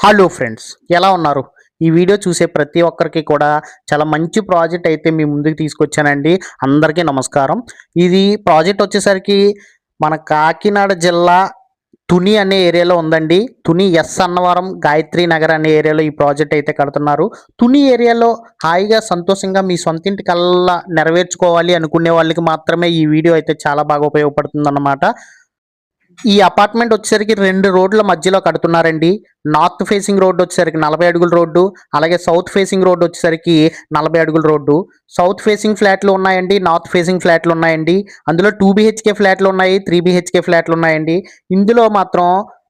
Hello friends, ఎలా ఉన్నారు? ఈ వీడియో చూసే ప్రతి ఒక్కరికి కూడా చాలా మంచి ప్రాజెక్ట్ అయితే మీ ముందుకు తీసుకొచ్చానండి. అందరికీ నమస్కారం. ఇది ప్రాజెక్ట్ వచ్చేసరికి మన కాకినాడ జిల్లా తుని అనే ఏరియాలో ఉందండి. తుని అన్నవరం గాయత్రి నగర్ అనే ఏరియాలో ఈ ప్రాజెక్ట్ అయితే కడుతున్నారు. తుని ఏరియాలో హాయిగా సంతోషంగా మీ సొంతింటి కల్లా నెరవేర్చుకోవాలి అనుకునే వాళ్ళకి మాత్రమే ఈ వీడియో అయితే చాలా బాగా ఉపయోగపడుతుందన్నమాట. ఈ అపార్ట్మెంట్ వచ్చేసరికి 2 రోడ్ల మధ్యలో కడుతున్నారండి. నార్త్ ఫేసింగ్ రోడ్ వచ్చేసరికి 40 అడుగుల రోడ్డు, అలాగే సౌత్ ఫేసింగ్ రోడ్ వచ్చేసరికి 40 అడుగుల రోడ్డు. సౌత్ ఫేసింగ్ ఫ్లాట్లు ఉన్నాయండి, నార్త్ ఫేసింగ్ ఫ్లాట్లు ఉన్నాయండి. అందులో 2 BHK ఫ్లాట్లు ఉన్నాయి, 3 BHK ఫ్లాట్లు ఉన్నాయండి. ఇందులో మాత్రం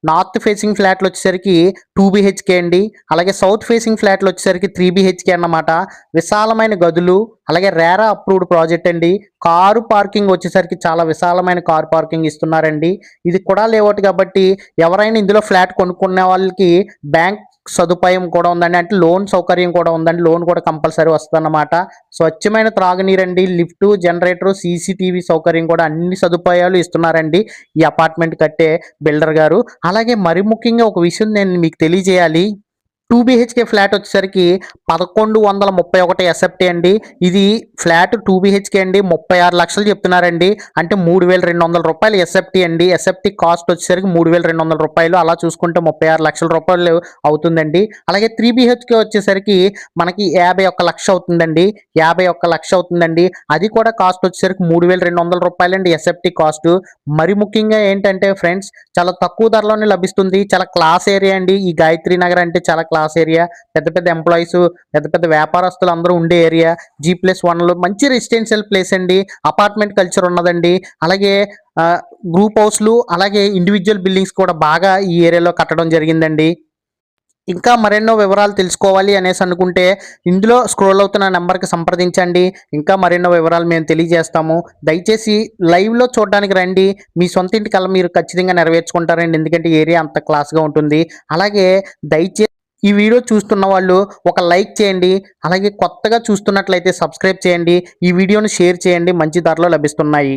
నార్త్ ఫేసింగ్ ఫ్లాట్లు వచ్చేసరికి 2 BHK అండి, అలాగే సౌత్ ఫేసింగ్ ఫ్లాట్లు వచ్చేసరికి 3 BHK అన్నమాట. విశాలమైన గదులు, అలాగే రేరా అప్రూవ్డ్ ప్రాజెక్ట్ అండి. కారు పార్కింగ్ వచ్చేసరికి చాలా విశాలమైన కారు పార్కింగ్ ఇస్తున్నారండి. ఇది కూడా లేఅవుట్ కాబట్టి ఎవరైనా ఇందులో ఫ్లాట్ కొనుక్కునే వాళ్ళకి బ్యాంక్ సదుపాయం కూడా ఉందండి. అంటే లోన్ సౌకర్యం కూడా ఉందండి. లోన్ కూడా కంపల్సరీ వస్తుందన్నమాట. స్వచ్ఛమైన త్రాగునీరండి, లిఫ్ట్, జనరేటర్, CCTV సౌకర్యం కూడా అన్ని సదుపాయాలు ఇస్తున్నారండి ఈ అపార్ట్మెంట్ కట్టే బిల్డర్ గారు. అలాగే మరి ముఖ్యంగా ఒక విషయం నేను మీకు తెలియజేయాలి. 2 BHK ఫ్లాట్ వచ్చేసరికి 1131 SFT అండి. ఇది ఫ్లాట్ 2 BHK అండి, 36 లక్షలు చెప్తున్నారండి. అంటే 3200 రూపాయలు SFT అండి. SFT కాస్ట్ వచ్చేసరికి 3200 రూపాయలు. అలా చూసుకుంటే 36 లక్షల రూపాయలు అవుతుందండి. అలాగే 3 BHK వచ్చేసరికి మనకి 51 లక్ష అవుతుందండి. 51 లక్ష అవుతుందండి. అది కూడా కాస్ట్ వచ్చేసరికి 3200 రూపాయలండి SFT కాస్ట్. మరి ముఖ్యంగా ఏంటంటే ఫ్రెండ్స్, చాలా తక్కువ ధరలోనే లభిస్తుంది. చాలా క్లాస్ ఏరియా అండి. ఈ గాయత్రి నగర్ అంటే చాలా క్లాస్ ఏరియా. పెద్ద పెద్ద ఎంప్లాయీస్, పెద్ద పెద్ద వ్యాపారస్తులు అందరూ ఉండే ఏరియా. G+1లో మంచి రెసిడెన్షియల్ ప్లేస్ అండి. అపార్ట్మెంట్ కల్చర్ ఉన్నదండి. అలాగే గ్రూప్ హౌస్లు, అలాగే ఇండివిజువల్ బిల్డింగ్స్ కూడా బాగా ఈ ఏరియాలో కట్టడం జరిగిందండి. ఇంకా మరెన్నో వివరాలు తెలుసుకోవాలి అనేసి అనుకుంటే ఇందులో స్క్రోల్ అవుతున్న నెంబర్కి సంప్రదించండి. ఇంకా మరెన్నో వివరాలు మేము తెలియజేస్తాము. దయచేసి లైవ్లో చూడడానికి రండి. మీ సొంత ఇంటి కల్లా మీరు ఖచ్చితంగా నెరవేర్చుకుంటారండి. ఎందుకంటే ఏరియా అంత క్లాస్గా ఉంటుంది. అలాగే దయచేసి ఈ వీడియో చూస్తున్న వాళ్ళు ఒక లైక్ చేయండి. అలాగే కొత్తగా చూస్తున్నట్లయితే సబ్స్క్రైబ్ చేయండి. ఈ వీడియోను షేర్ చేయండి. మంచి ధరలో లభిస్తున్నాయి.